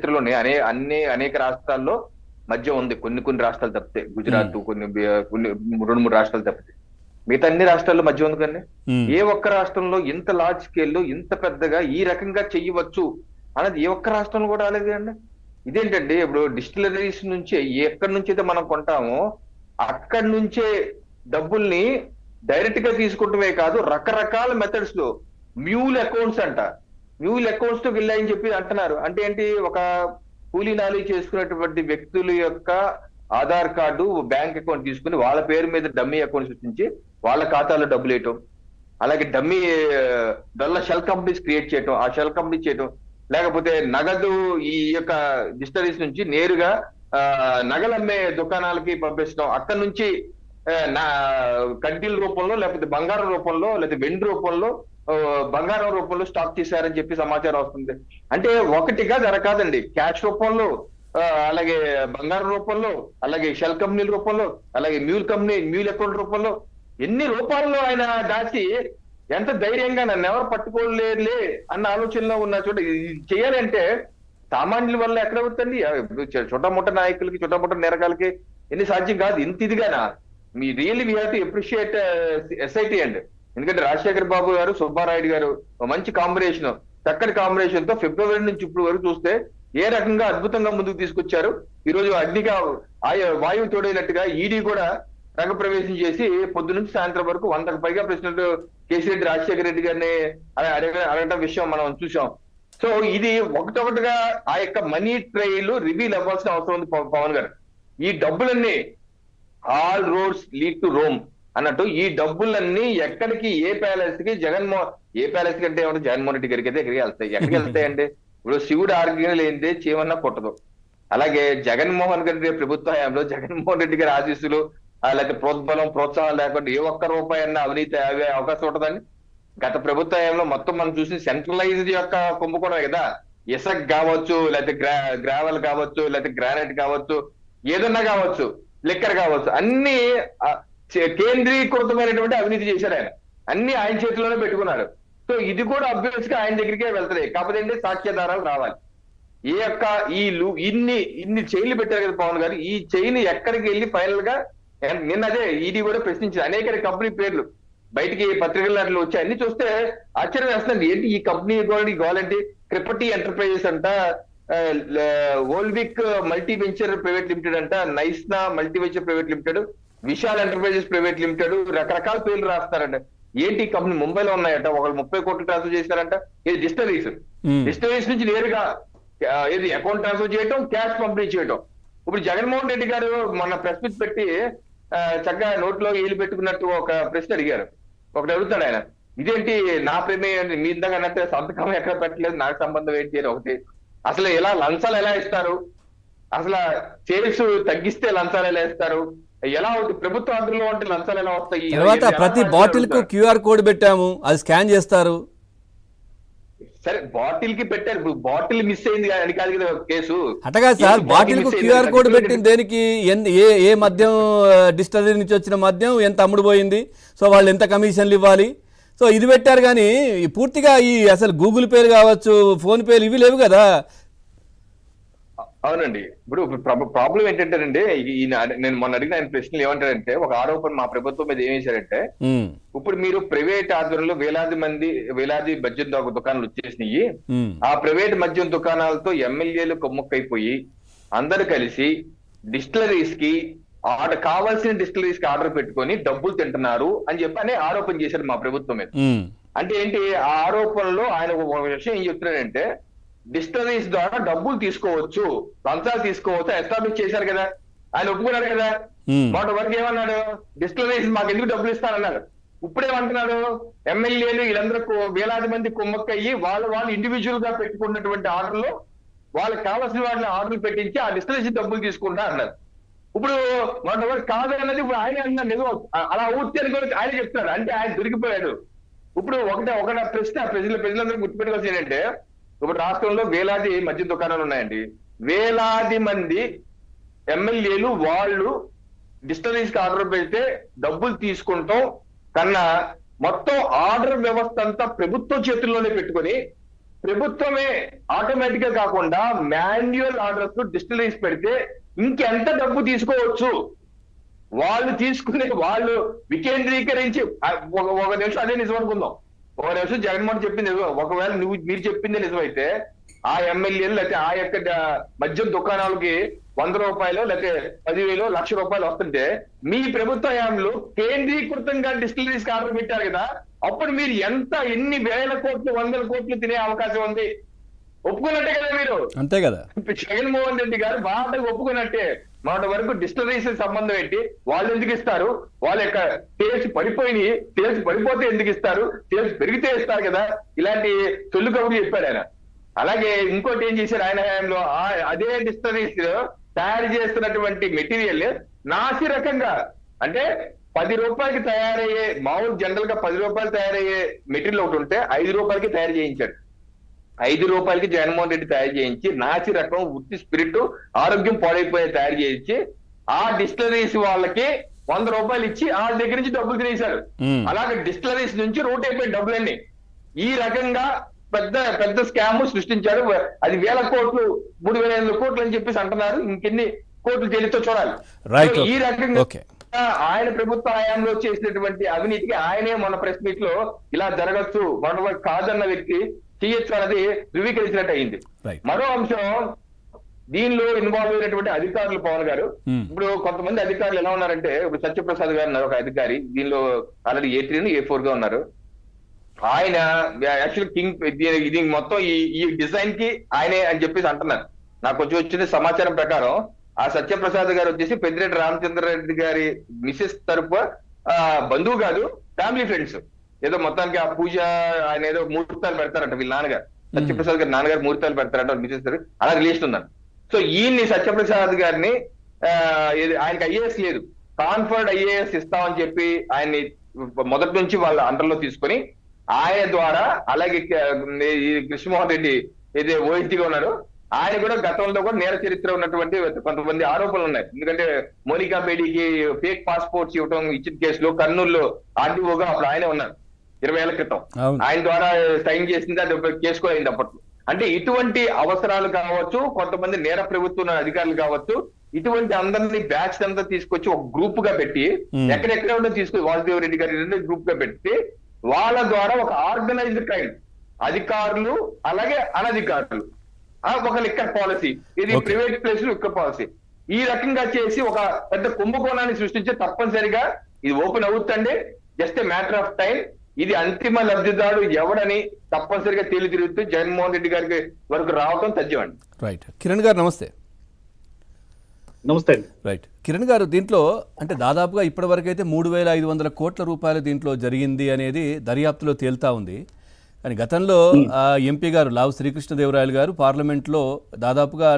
చరిత్రలోనే అనేక రాష్ట్రాల్లో మద్యం ఉంది. కొన్ని రాష్ట్రాలు తప్పితే, గుజరాత్ కొన్ని 2-3 రాష్ట్రాలు తప్పితే మిగతా అన్ని రాష్ట్రాల్లో మద్యం ఉంది. కానీ ఏ ఒక్క రాష్ట్రంలో ఇంత లార్జ్ స్కేల్లో ఇంత పెద్దగా ఈ రకంగా చెయ్యవచ్చు అనేది ఏ ఒక్క రాష్ట్రంలో కూడా రాలేదు అండి. ఇదేంటండి, ఇప్పుడు డిస్టిలరీస్ నుంచి ఎక్కడి నుంచి అయితే మనం కొంటామో అక్కడి నుంచే డబ్బుల్ని డైరెక్ట్ గా తీసుకుంటమే కాదు, రకరకాల మెథడ్స్ లో మ్యూల్ అకౌంట్స్ అంట, మ్యూల్ అకౌంట్స్ తో వెళ్ళాయని చెప్పి అంటున్నారు. అంటే ఏంటి, ఒక కూలీ నాలి చేసుకున్నటువంటి వ్యక్తుల యొక్క ఆధార్ కార్డు, బ్యాంక్ అకౌంట్ తీసుకుని వాళ్ళ పేరు మీద డమ్మీ అకౌంట్స్ సృష్టించి వాళ్ళ ఖాతాలో డబ్బులు వేయటం, అలాగే డమ్మీ డొల్ల షెల్ కంపెనీస్ క్రియేట్ చేయటం, ఆ షెల్ కంపెనీ చేయటం, లేకపోతే నగదు ఈ యొక్క డిస్టరీస్ నుంచి నేరుగా నగలమ్మే దుకాణాలకి పంపించడం, అక్కడి నుంచి కడ్డీల రూపంలో, లేకపోతే బంగారం రూపంలో, లేకపోతే వెండి రూపంలో, బంగారం రూపంలో స్టాక్ చేశారని చెప్పి సమాచారం వస్తుంది. అంటే ఒకటిగా జరగదండి, క్యాష్ రూపంలో, అలాగే బంగారం రూపంలో, అలాగే షెల్ కంపెనీల రూపంలో, అలాగే మ్యూల్ అకౌంట్ రూపంలో, ఎన్ని రూపాల్లో ఆయన దాచి ఎంత ధైర్యంగా నన్ను ఎవరు పట్టుకోలేదులే అన్న ఆలోచనలో ఉన్న చోట చేయాలంటే సామాన్యుల వల్ల ఎక్కడ అవుతుంది. చుట్టముట్ట నాయకులకి, చుట్టముట్ట నేరగాలకి ఎన్ని సాధ్యం కాదు. ఇంత ఇదిగానా మీ really we have to appreciate SIT and. ఎందుకంటే రాజశేఖర్ బాబు గారు, సుబ్బారాయుడు గారు మంచి కాంబినేషన్, చక్కటి కాంబినేషన్ తో ఫిబ్రవరి నుంచి ఇప్పుడు వరకు చూస్తే ఏ రకంగా అద్భుతంగా ముందుకు తీసుకొచ్చారు. ఈ రోజు అగ్నిగా వాయువు తోడైనట్టుగా ఈడీ కూడా రంగప్రవేశం చేసి పొద్దు నుంచి సాయంత్రం వరకు 100కు పైగా ప్రెసిడెంట్ కేసీరెడ్డి రాజశేఖర రెడ్డి గారిని అడగటం విషయం మనం చూసాం. సో ఇది ఒకటొకటిగా ఆ యొక్క మనీ ట్రైల్ రివీల్ అవ్వాల్సిన అవసరం ఉంది పవన్ గారు. ఈ డబ్బులన్నీ all roads lead to Rome అన్నట్టు ఈ డబ్బులన్నీ ఎక్కడికి, ఏ ప్యాలెస్ కి ఏ ప్యాలెస్ కంటే ఏమంటే జగన్మోహన్ రెడ్డి గారికి అయితే ఎక్కడికి వెళ్తాయి. ఎక్కడికి వెళ్తాయండి? ఇప్పుడు శివుడు ఆరోగ్యం లేనిదే చీమన్నా పుట్టదు. అలాగే జగన్మోహన్ రెడ్డి ప్రభుత్వ హయాంలో జగన్మోహన్ రెడ్డి గారి ఆశీస్సులు లేకపోతే ప్రోత్సాహం లేకుండా ఏ ఒక్క రూపాయి అన్నా అవినీతి అవే అవకాశం ఉంటుందని. గత ప్రభుత్వ హయాంలో మొత్తం మనం చూసి సెంట్రలైజ్డ్ యొక్క కుంభకోణం కదా. ఇసక్ కావచ్చు, లేకపోతే గ్రావెల్ కావచ్చు, లేకపోతే గ్రానైట్ కావచ్చు, ఏదన్నా కావచ్చు, లిక్కర్ కావచ్చు, అన్ని కేంద్రీకృతమైనటువంటి అవినీతి చేశారు ఆయన. అన్ని ఆయన చేతిలోనే పెట్టుకున్నాడు. సో ఇది కూడా అబ్వియస్ గా ఆయన దగ్గరికే వెళ్తాయి. కాకపోతే ఏంటి, సాక్ష్యాధారాలు రావాలి. ఏ యొక్క ఇన్ని చైన్లు పెట్టారు కదా పవన్ గారు, ఈ చైన్ ఎక్కడికి వెళ్ళి ఫైనల్ గా నిన్న అదే ఈడీ కూడా ప్రశ్నించింది. అనేక కంపెనీ పేర్లు బయటికి పత్రికల్లో వచ్చి అన్ని చూస్తే ఆశ్చర్యం వేస్తుంది. ఏంటి ఈ కంపెనీ కావాలంటే క్రిపటి ఎంటర్ప్రైజెస్ అంట, ఓల్విక్ మల్టీ వెంచర్ ప్రైవేట్ లిమిటెడ్ అంట, నైస్నా multi venture private limited, Vishal enterprises private limited, రకరకాల పేర్లు రాస్తారంట. ఏంటి కంపెనీ ముంబైలో ఉన్నాయట, ఒకళ్ళు 30 కోట్లు ట్రాన్స్ఫర్ చేశారంట. ఇది డిస్టరీస్ నుంచి నేరుగా ఇది అకౌంట్ ట్రాన్స్ఫర్ చేయటం, క్యాష్ పంపిణీ చేయటం. ఇప్పుడు జగన్మోహన్ రెడ్డి గారు మొన్న ప్రెస్ మీట్ పెట్టి చక్కగా నోట్లో ఏలు పెట్టుకున్నట్టు ఒక ప్రశ్న అడిగారు. ఒకటి అడుగుతాడు ఆయన, ఇదేంటి నా ప్రమేయం, మీ ఇందాక అన్నట్టు సంతకం ఎక్కడ పెట్టలేదు, నాకు సంబంధం ఏంటి అని. ఒకటి, అసలు ఎలా లంచాలు ఎలా ఇస్తారు, అసలు సేల్స్ తగ్గిస్తే లంచాలు ఎలా ఇస్తారు, ఎలా అవుతుంది ప్రభుత్వ ఆర్డర్లో అంటే లంచాలు ఎలా వస్తాయి. తర్వాత ప్రతి బాటిల్ కు క్యూఆర్ కోడ్ పెట్టాము, అది స్కాన్ చేస్తారు. సరే బాటిల్ కి పెట్టారు, ఇప్పుడు బాటిల్ మిస్ అయింది అని కాదు కదా కేసు. అటగా సార్, బాటిల్ కు క్యూఆర్ కోడ్ పెట్టింది దేనికి? ఏ మద్యం డిస్టరీ నుంచి వచ్చిన మద్యం ఎంత అమ్ముడు పోయింది, సో వాళ్ళు ఎంత కమిషన్లు ఇవ్వాలి, సో ఇది పెట్టారు. కానీ పూర్తిగా ఈ అసలు గూగుల్ పేలు కావచ్చు, ఫోన్ పేలు ఇవి లేవు కదా. అవునండి. ఇప్పుడు ప్రాబ్లం ఏంటంటేనండి, నేను మొన్న అడిగిన ఆయన ప్రశ్నలు ఏమంటారంటే, ఒక ఆరోపణ మా ప్రభుత్వం మీద ఏం చేశారంటే, ఇప్పుడు మీరు ప్రైవేట్ ఆధ్వర్యంలో వేలాది మద్యం దుకాణాలు వచ్చేసినాయి, ఆ ప్రైవేట్ మద్యం దుకాణాలతో ఎమ్మెల్యేలు కొమ్ముక్కైపోయి అందరు కలిసి డిస్టిలరీస్ కి కావాల్సిన డిస్టిలరీస్ కి ఆర్డర్ పెట్టుకొని డబ్బులు తింటున్నారు అని చెప్పి ఆరోపణ చేశారు మా ప్రభుత్వం మీద. అంటే ఏంటి, ఆ ఆరోపణలో ఆయన ఒక విషయం ఏం చెప్తున్నాడంటే, డిస్టరీస్ ద్వారా డబ్బులు తీసుకోవచ్చు, లంచాలు తీసుకోవచ్చు ఎస్టాబ్లిష్ చేశారు కదా, ఆయన ఒప్పుకున్నారు కదా. మొన్న వరకు ఏమన్నాడు, డిస్టరీస్ మాకు ఎందుకు డబ్బులు ఇస్తానన్నాడు. ఇప్పుడేమంటున్నాడు, ఎమ్మెల్యేలు వీళ్ళందరూ వేలాది మంది కుమ్మక్కయ్యి వాళ్ళు ఇండివిజువల్ గా పెట్టుకున్నటువంటి ఆర్డర్లు వాళ్ళకి కావాల్సిన వాటిని ఆర్డర్లు పెట్టించి ఆ డిస్టరీస్ డబ్బులు తీసుకుంటా అన్నారు. ఇప్పుడు మొన్న వరకు కాదు అన్నది ఇప్పుడు ఆయన అన్నాడు, నిజం అలా ఊర్తి అని కూడా ఆయన చెప్తున్నాడు. అంటే ఆయన దొరికిపోయాడు. ఇప్పుడు ఒక ప్రశ్న ప్రజలందరూ గుర్తుపెట్టుకోవాల్సి ఏంటంటే, ఇప్పుడు రాష్ట్రంలో వేలాది మద్యం దుకాణాలు ఉన్నాయండి. వేలాది మంది ఎమ్మెల్యేలు వాళ్ళు డిస్టరీస్ కి ఆర్డర్ పెడితే డబ్బులు తీసుకుంటాం కన్నా మొత్తం ఆర్డర్ వ్యవస్థ అంతా ప్రభుత్వ చేతుల్లోనే పెట్టుకొని ప్రభుత్వమే ఆటోమేటిక్ గా కాకుండా మాన్యువల్ ఆర్డర్స్ డిస్టిలరీస్ పెడితే ఇంకెంత డబ్బు తీసుకోవచ్చు, వాళ్ళు తీసుకునే వాళ్ళు వికేంద్రీకరించి ఒక నిమిషం అదే నిజం అనుకుందాం, ఒక నిమిషం జగన్మోహన్ చెప్పింది నిజం, ఒకవేళ మీరు చెప్పింది నిజమైతే ఆ ఎమ్మెల్యేలు లేకపోతే ఆ యొక్క మద్యం దుకాణాలకి 100 రూపాయలు లేకపోతే 10,000 1,00,000 వస్తుంటే మీ ప్రభుత్వ హయాంలో కేంద్రీకృతంగా డిస్టిలరీస్ ఆర్డర్ పెట్టారు కదా, అప్పుడు మీరు ఎన్ని వేల కోట్లు 100 కోట్లు తినే అవకాశం ఉంది? ఒప్పుకున్నట్టే కదా మీరు. అంతే కదా. జగన్మోహన్ రెడ్డి గారు బాగా ఒప్పుకున్నట్టే. మాట వరకు డిస్టిలరీస్ సంబంధం ఏంటి, వాళ్ళు ఎందుకు ఇస్తారు, వాళ్ళ యొక్క సేల్స్ పడిపోతే ఎందుకు ఇస్తారు, సేల్స్ పెరిగితే ఇస్తారు కదా, ఇలాంటి సొల్లు కబుర్లు చెప్పారు ఆయన. అలాగే ఇంకోటి ఏం చేశారు ఆయన హయాంలో, అదే డిస్టిలరీస్ తయారు చేస్తున్నటువంటి మెటీరియల్ నాసి రకంగా, అంటే 10 రూపాయలకి తయారయ్యే మామూలు జనరల్ గా 10 రూపాయలు తయారయ్యే మెటీరియల్ ఒకటి ఉంటే 5 రూపాయలకి తయారు చేయించాడు. 5 రూపాయలకి జగన్మోహన్ రెడ్డి తయారు చేయించి నాసి రకం ఉత్తి స్పిరిట్ ఆరోగ్యం పాడైపోయే తయారు చేయించి ఆ డిస్టిలరీస్ వాళ్ళకి 100 రూపాయలు ఇచ్చి వాళ్ళ దగ్గర నుంచి డబ్బులు తినేశారు. అలాగే డిస్టిలరీస్ నుంచి రూట్ అయిపోయిన డబ్బులన్నీ ఈ రకంగా పెద్ద స్కామ్ సృష్టించారు. అది 1000 కోట్లు 3,500 కోట్లు అని చెప్పేసి అంటున్నారు. ఇంకెన్ని కోట్లు తెలితో చూడాలి. ఈ రకంగా ఆయన ప్రభుత్వ హయాంలో చేసినటువంటి అవినీతికి ఆయనే మన ప్రెస్ మీట్ లో ఇలా జరగచ్చు కాదన్న వ్యక్తి చేయొచ్చు అనేది ధృవీకరించినట్టు అయింది. మరో అంశం, దీనిలో ఇన్వాల్వ్ అయినటువంటి అధికారులు పవన్ గారు, ఇప్పుడు కొంతమంది అధికారులు ఎలా ఉన్నారంటే, ఇప్పుడు సత్యప్రసాద్ గారు ఉన్నారు ఒక అధికారి, దీనిలో ఆల్రెడీ A3 A4 గా ఉన్నారు. ఆయన యాక్చువల్ కింగ్, ఇది మొత్తం ఈ డిజైన్ కి ఆయనే అని చెప్పేసి అంటున్నారు. నాకు వచ్చి వచ్చిన సమాచారం ప్రకారం ఆ సత్యప్రసాద్ గారు వచ్చేసి పెద్దిరెడ్డి రామచంద్రారెడ్డి గారి మిసెస్ తరపు బంధువు కాదు, ఫ్యామిలీ ఫ్రెండ్స్. ఏదో మొత్తానికి ఆ పూజ ఆయన ఏదో ముహూర్తాలు పెడతారంట వీళ్ళ నాన్నగారు, సత్యప్రసాద్ గారి నాన్నగారు ముహూర్తాలు పెడతారంట మిసెస్ తరపు, అలా రిలేషన్ ఉందండి. సో ఈయన్ని సత్యప్రసాద్ గారిని ఆయనకి IAS లేదు, కాన్ఫర్డ్ IAS ఇస్తామని చెప్పి ఆయన్ని మొదటి నుంచి వాళ్ళ అండర్లో తీసుకొని ఆయన ద్వారా, అలాగే కృష్ణమోహన్ రెడ్డి ఏదో ఓఎస్డీగా ఉన్నారు, ఆయన కూడా గతంలో కూడా నేర చరిత్ర ఉన్నటువంటి కొంతమంది ఆరోపణలు ఉన్నాయి. ఎందుకంటే మోనికా బేడీకి ఫేక్ పాస్పోర్ట్స్ ఇచ్చిన కేసులో కర్నూలులో RDOగా అప్పుడు ఆయనే ఉన్నారు 20 ఏళ్ల క్రితం. ఆయన ద్వారా సైన్ చేసింది, అది కేసు కూడా అయింది అప్పట్లో. అంటే ఇటువంటి అవసరాలు కావచ్చు, కొంతమంది నేర ప్రభుత్వం అధికారులు కావచ్చు, ఇటువంటి అందరినీ బ్యాచ్ అంతా తీసుకొచ్చి ఒక గ్రూప్ గా పెట్టి ఎక్కడెక్కడ ఉంటే తీసుకొచ్చి వాసుదేవ్ రెడ్డి గారి గ్రూప్ గా పెట్టి వాళ్ళ ద్వారా ఒక ఆర్గనైజ్డ్ క్రైమ్, అధికారులు అలాగే అనధికారులు, ఒక లిక్కర్ పాలసీ, ఇది ప్రైవేట్ ప్లేస్ లిక్కర్ పాలసీ, ఈ రకంగా చేసి ఒక పెద్ద కుంభకోణాన్ని సృష్టించే తప్పనిసరిగా ఇది ఓపెన్ అవుతుందండి. Just a matter of time. ఇది అంతిమ లబ్ధిదారుడు ఎవడని తప్పనిసరిగా తిరుగుతూ జగన్మోహన్ రెడ్డి గారికి వరకు రావడం తథ్యమండి. రైట్. కిరణ్ గారు నమస్తే. నమస్తే. రైట్. కిరణ్ గారు, దీంట్లో అంటే దాదాపుగా ఇప్పటివరకు అయితే 3,500 కోట్ల రూపాయలు దీంట్లో జరిగింది అనేది దర్యాప్తులో తేలుతా ఉంది. కానీ గతంలో ఎంపీ గారు లావు శ్రీకృష్ణదేవరాయలు గారు పార్లమెంట్లో దాదాపుగా